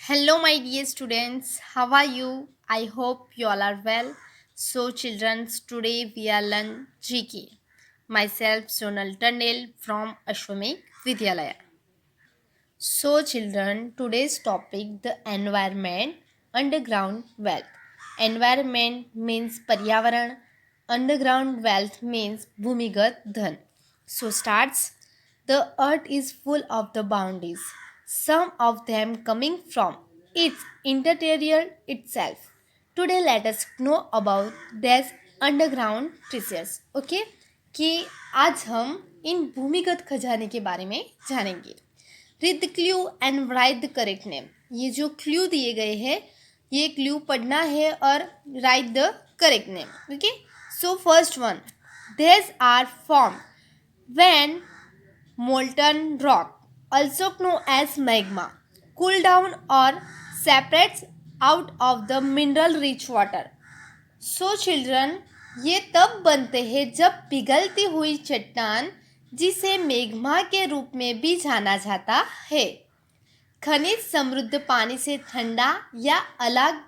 Hello, my dear students. How are you? I hope you all are well. So, children, today we are learn GK. Myself, Sonal Tandel from Ashwamekh Vidyalaya. So, children, today's topic the environment, underground wealth. Environment means Paryavaran, underground wealth means Bhumigat Dhan. So, starts the earth is full of the boundaries, some of them coming from its interior itself. Today, let us know about this underground treasures. Okay? कि आज हम इन भूमिगत खजाने के बारे में जानेंगे. Read the clue and right the correct name. ये जो क्लू दिए गए हैं ये क्लू पढ़ना है और write the correct name. Okay, so first one, these are form when molten rock, also known as magma, cool down or separates out of the mineral rich water. So children, ये तब बनते हैं जब पिघलती हुई चट्टान, जिसे मेग्मा के रूप में भी जाना जाता है, खनिज समृद्ध पानी से ठंडा या अलग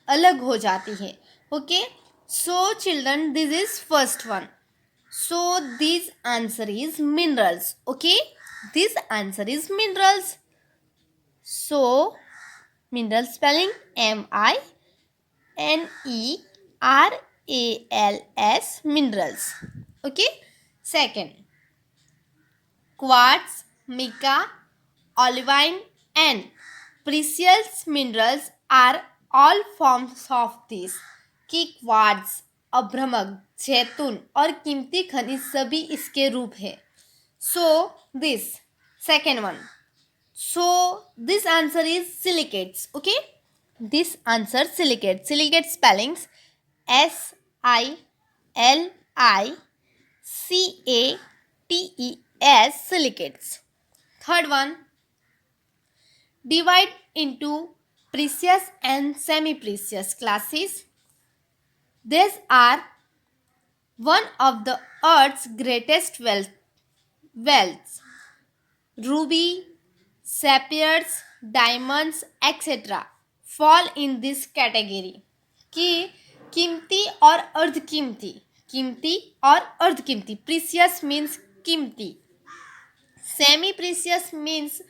अलग हो जाती है. Okay, so children, this is first one. So this answer is minerals. Okay, this answer is minerals. So mineral spelling minerals, minerals. Okay, second, quartz, mica, olivine and precious minerals are all forms of this. कि quartz, अभ्रमक, जैतून और कीमती खनिज सभी इसके रूप है. So this second one. So this answer is silicates. Okay, this answer silicate. Silicate spellings SILICATES, silicates. Third one, divide into precious and semi-precious classes. These are one of the earth's greatest wealths. Ruby, sapphires, diamonds, etc. fall in this category. कि कीमती और अर्धकीमती, कीमती और अर्धकीमती. Precious means कीमती, semi precious means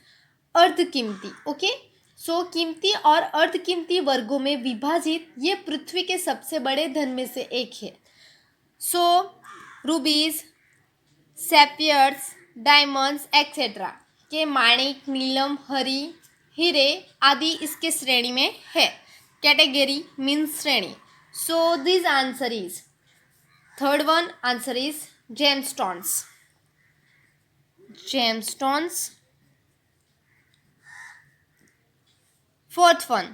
अर्धकीमती. Okay, सो कीमती और अर्धकीमती वर्गों में विभाजित ये पृथ्वी के सबसे बड़े धन में से एक है. सो रूबीज, सैफियर्स, डायमंड्स एक्सेट्रा के माणिक, नीलम, हरी, हीरे आदि इसके श्रेणी में है. कैटेगरी मीन्स श्रेणी. So this answer is third one. Answer is gemstones. Gemstones. Fourth one,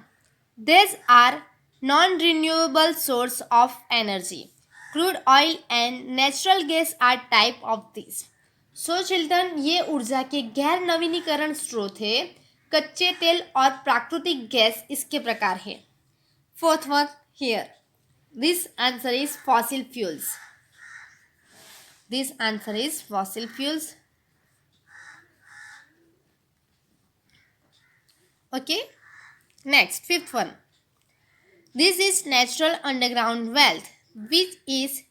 these are non-renewable source of energy. Crude oil and natural gas are type of this. So children, ये ऊर्जा के गैर नवीनीकरण स्रोत है. कच्चे तेल और प्राकृतिक गैस इसके प्रकार है. Fourth one here. This answer is fossil fuels. This answer is fossil fuels. Okay, next fifth one. This is natural underground wealth which is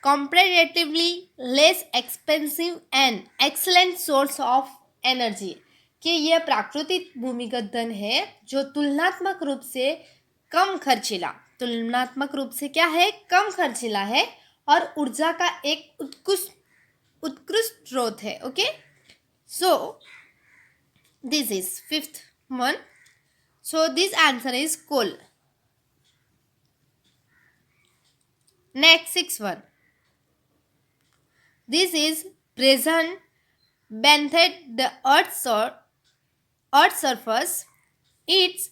comparatively less expensive and excellent source of energy. कि यह प्राकृतिक भूमिगत धन है जो तुलनात्मक रूप से कम खर्चीला, तुलनात्मक रूप से क्या है, कम खर्चीला है और ऊर्जा का एक उत्कृष्ट स्रोत है. Okay, so this is fifth one. So this answer is coal. Next sixth one. This is present beneath the earth's surface. It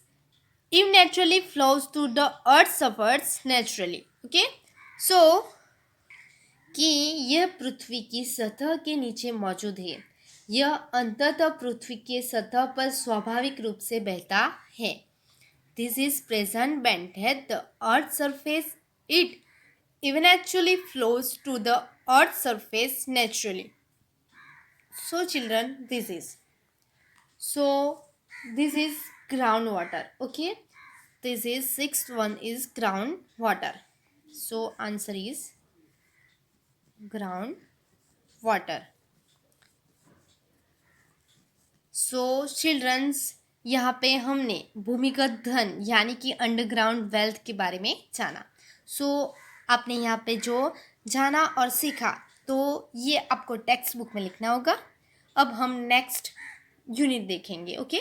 naturally flows to the earth's surface naturally. Okay. So कि यह पृथ्वी की सतह के नीचे मौजूद है. यह अंततः पृथ्वी के सतह पर स्वाभाविक रूप से बहता है. This is present beneath the earth surface. It eventually flows to the earth surface naturally. So children, this is groundwater. Okay, this is sixth one is groundwater. So answer is groundwater. So childrens, यहाँ पे हमने भूमिगत धन यानी कि underground wealth के बारे में जाना. सो आपने यहाँ पे जो जाना और सीखा तो ये आपको टेक्स्ट बुक में लिखना होगा. अब हम नेक्स्ट यूनिट देखेंगे. Okay,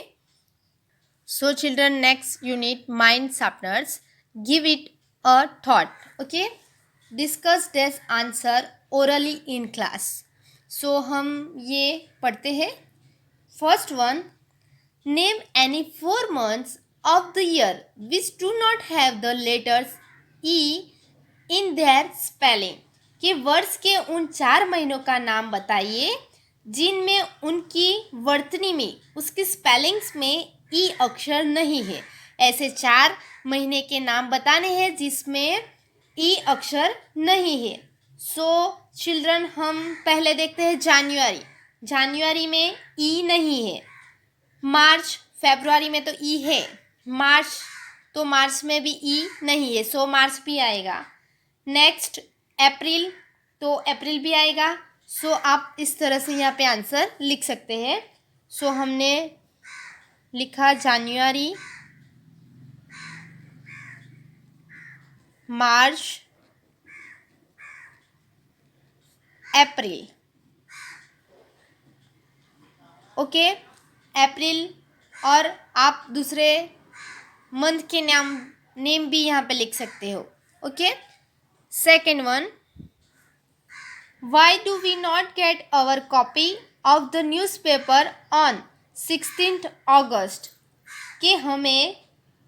so children, next unit mind sharpeners. Give it a thought. Okay, discuss this answer orally in class. So हम ये पढ़ते हैं. First one, name any 4 months of the year which do not have the letters E in their spelling. कि वर्ष के उन 4 महीनों का नाम बताइए जिनमें उनकी वर्तनी में, उसकी स्पेलिंग्स में ई अक्षर नहीं है. ऐसे 4 महीने के नाम बताने हैं जिसमें ई अक्षर नहीं है. सो चिल्ड्रन, हम पहले देखते हैं जनवरी. जनवरी में ई नहीं है. मार्च, फरवरी में तो ई है. मार्च, तो मार्च में भी ई नहीं है, सो मार्च भी आएगा. नेक्स्ट अप्रैल, तो अप्रैल भी आएगा. सो आप इस तरह से यहाँ पे आंसर लिख सकते हैं. सो हमने लिखा जनवरी, मार्च, अप्रैल. ओके, अप्रैल. और आप दूसरे मंथ के नेम भी यहाँ पे लिख सकते हो. Okay, second one, why do we not get our copy of the newspaper on 16 August. कि हमें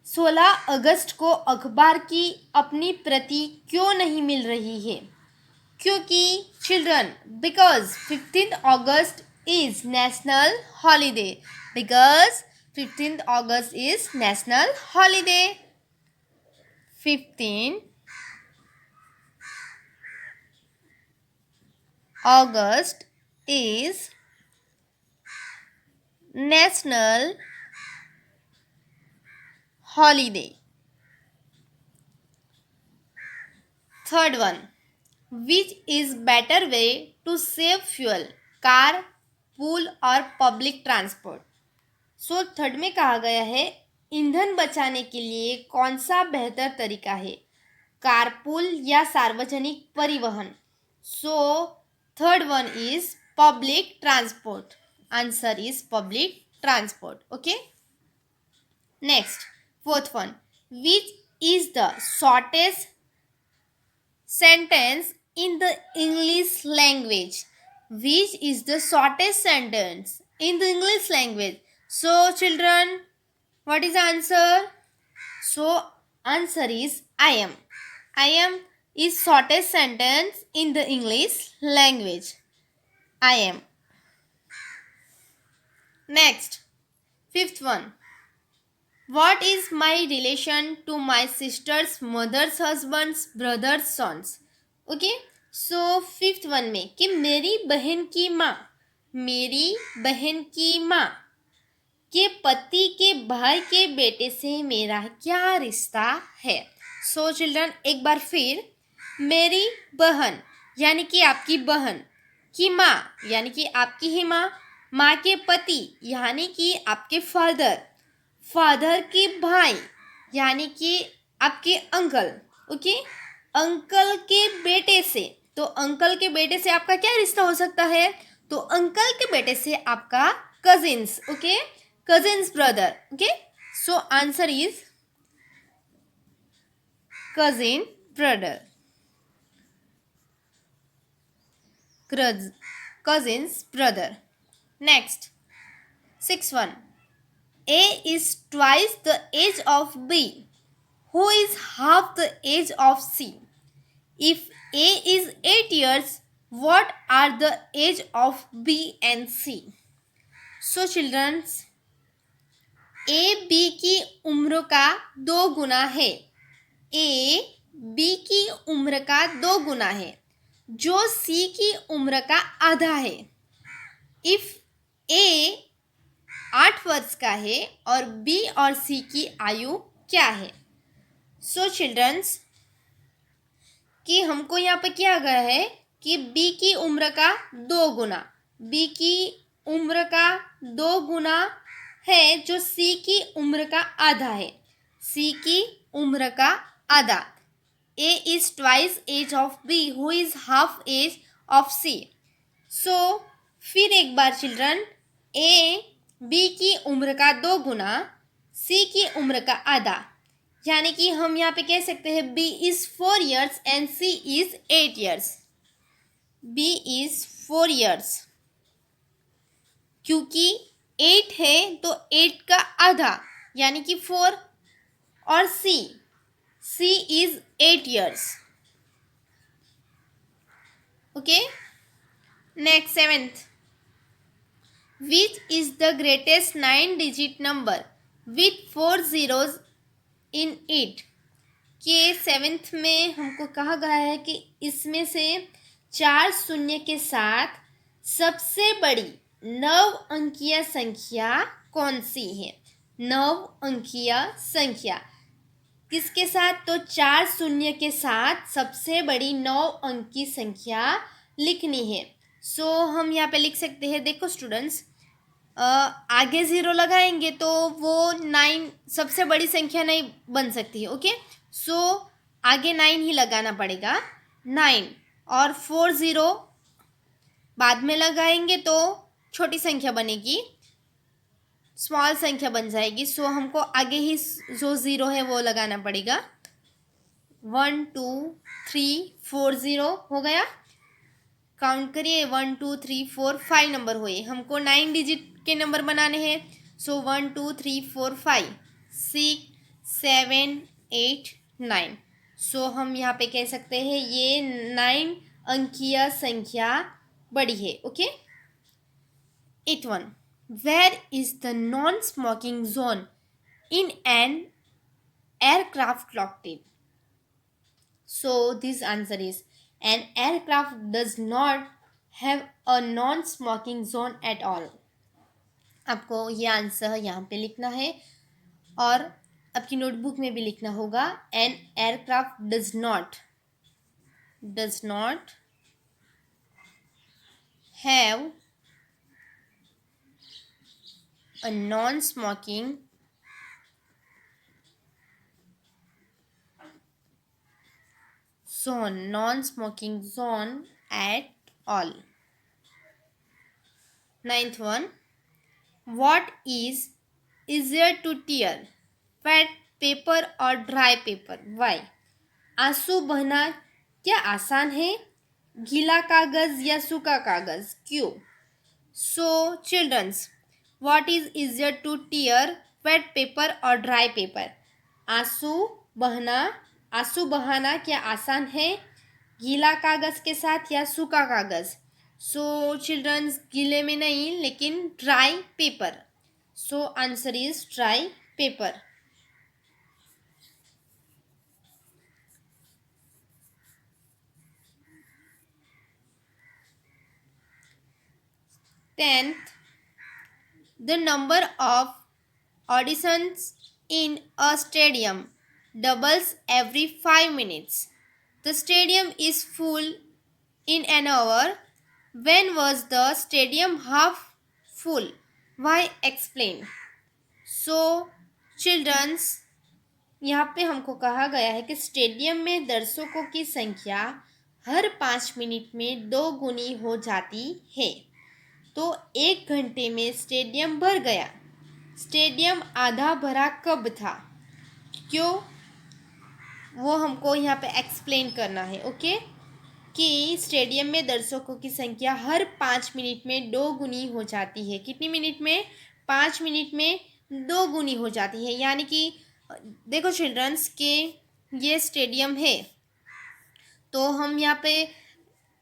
16 अगस्त को अखबार की अपनी प्रति क्यों नहीं मिल रही है. क्योंकि children, because 15 August is national holiday. Because 15th August is national holiday. 15 August is national holiday. Third one, which is better way to save fuel, car, pool और पब्लिक ट्रांसपोर्ट. सो थर्ड में कहा गया है ईंधन बचाने के लिए कौन सा बेहतर तरीका है, कारपूल या सार्वजनिक परिवहन. So third one is public transport. Answer is public transport. Okay, next fourth one, which is the shortest sentence in the English language. Which is the shortest sentence in the English language? So children, what is the answer? So answer is I am. I am is shortest sentence in the English language. I am. Next, fifth one. What is my relation to my sister's mother's husband's brother's sons? Okay. So fifth one में कि मेरी बहन की माँ, मेरी बहन की माँ के पति के भाई के बेटे से मेरा क्या रिश्ता है. सो चिल्ड्रन, एक बार फिर, मेरी बहन यानी कि आपकी बहन की माँ यानी कि आपकी ही माँ, माँ के पति यानी कि आपके फादर, फादर के भाई यानी कि आपके अंकल. ओके, अंकल के बेटे से, तो अंकल के बेटे से आपका क्या रिश्ता हो सकता है, तो अंकल के बेटे से आपका cousins. Okay, cousins brother. Okay, so answer is cousin brother, cousins brother. Next, six one, A is twice the age of B, who is half the age of C. If A is 8 years, what are the age of B and C? So children, A B की उम्र का 2 गुना है. A B की उम्र का 2 गुना है, जो C की उम्र का आधा है. If A 8 वर्ष का है और बी और सी की आयु क्या है। सो चिल्ड्रंस कि हमको यहाँ पे किया गया है कि बी की उम्र का 2 गुना, बी की उम्र का 2 गुना है जो सी की उम्र का आधा है, सी की उम्र का आधा। A is twice age of B who is half age of C. So फिर एक बार चिल्ड्रन, ए बी की उम्र का 2 गुना, सी की उम्र का आधा, यानी कि हम यहाँ पे कह सकते हैं B is 4 years and C is 8 years। B is 4 years क्योंकि 8 है तो 8 का आधा यानी कि 4, और C is 8 years। Okay, next 7th, which is the greatest 9-digit number with 4 zeros in it. के 7th में हमको कहा गया है कि इसमें से 4 शून्य के साथ सबसे बड़ी 9 अंकीय संख्या कौन सी है। 9 अंकीय संख्या किसके साथ, तो 4 शून्य के साथ सबसे बड़ी 9 अंक की संख्या लिखनी है। सो हम यहाँ पे लिख सकते हैं, देखो स्टूडेंट्स, आगे 0 लगाएंगे तो वो 9 सबसे बड़ी संख्या नहीं बन सकती है। ओके, सो आगे 9 ही लगाना पड़ेगा, 9, और 4 0 बाद में लगाएंगे तो छोटी संख्या बनेगी, स्मॉल संख्या बन जाएगी। सो हमको आगे ही जो 0 है वो लगाना पड़ेगा। 1 2 3 4 0 हो गया, काउंट करिए, 1 2 3 4 5 नंबर हुए। हमको 9 डिजिट के नंबर बनाने हैं। सो 1 2 3 4 5 6 7 8 9। सो हम यहाँ पे कह सकते हैं ये 9 अंकीय संख्या बड़ी है। Okay, 8th one, where is the non-smoking zone in an aircraft located? So this answer is, an aircraft does not have a non-smoking zone at all। आपको ये आंसर यहाँ पे लिखना है और आपकी नोटबुक में भी लिखना होगा। An aircraft does not have a non smoking zone at all। 9th one, what is easier to tear, wet paper or dry paper? Why? आंसू बहना क्या आसान है, गीला कागज या सूखा कागज, क्यों? So childrens, what is easier to tear, wet paper और ड्राई पेपर? आंसू बहाना क्या आसान है, गीला कागज के साथ या सूखा कागज? सो चिल्ड्रंस, गीले में नहीं लेकिन dry paper. So answer is dry paper. 10th, the number of auditions in a stadium doubles every 5 minutes. The stadium is full in an hour. When was the stadium half full? Why? Explain. So children's, यहाँ पे हमको कहा गया है कि stadium में दर्शकों की संख्या हर 5 मिनट में 2 गुनी हो जाती है। तो 1 घंटे में स्टेडियम भर गया। स्टेडियम आधा भरा कब था, क्यों, वो हमको यहाँ पे एक्सप्लेन करना है। ओके, कि स्टेडियम में दर्शकों की संख्या हर 5 मिनट में 2 गुनी हो जाती है। कितनी मिनट में? 5 मिनट में 2 गुनी हो जाती है। यानी कि देखो चिल्ड्रंस के ये स्टेडियम है तो हम यहाँ पे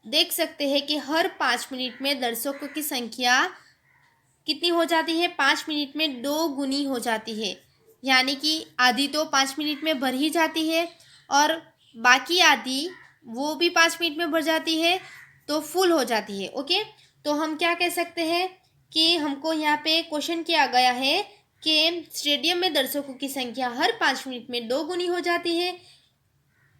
देख सकते हैं कि हर 5 मिनट में दर्शकों की संख्या कितनी हो जाती है, 5 मिनट में 2 गुनी हो जाती है। यानी कि आधी तो 5 मिनट में भर ही जाती है और बाकी आधी वो भी 5 मिनट में भर जाती है तो फुल हो जाती है। ओके, तो हम क्या कह सकते हैं कि हमको यहाँ पे क्वेश्चन किया गया है कि स्टेडियम में दर्शकों की संख्या हर 5 मिनट में 2 गुनी हो जाती है।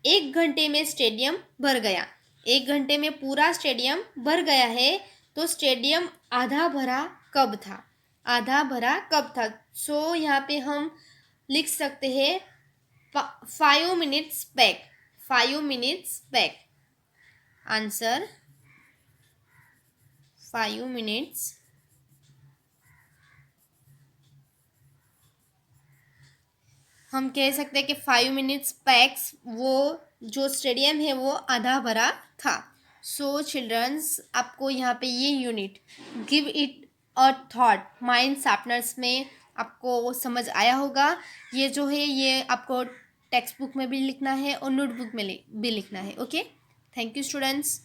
1 घंटे में स्टेडियम भर गया। 1 घंटे में पूरा स्टेडियम भर गया है, तो स्टेडियम आधा भरा कब था? आधा भरा कब था? सो यहाँ पे हम लिख सकते हैं 5 minutes back. 5 minutes back. Answer 5 minutes हम कह सकते हैं कि 5 मिनट्स पैक्स वो जो स्टेडियम है वो आधा भरा था। सो चिल्ड्रंस, आपको यहाँ पे ये unit give it a thought mind sharpeners में आपको समझ आया होगा। ये जो है ये आपको टेक्स्ट बुक में भी लिखना है और नोटबुक में भी लिखना है। Okay, thank you students.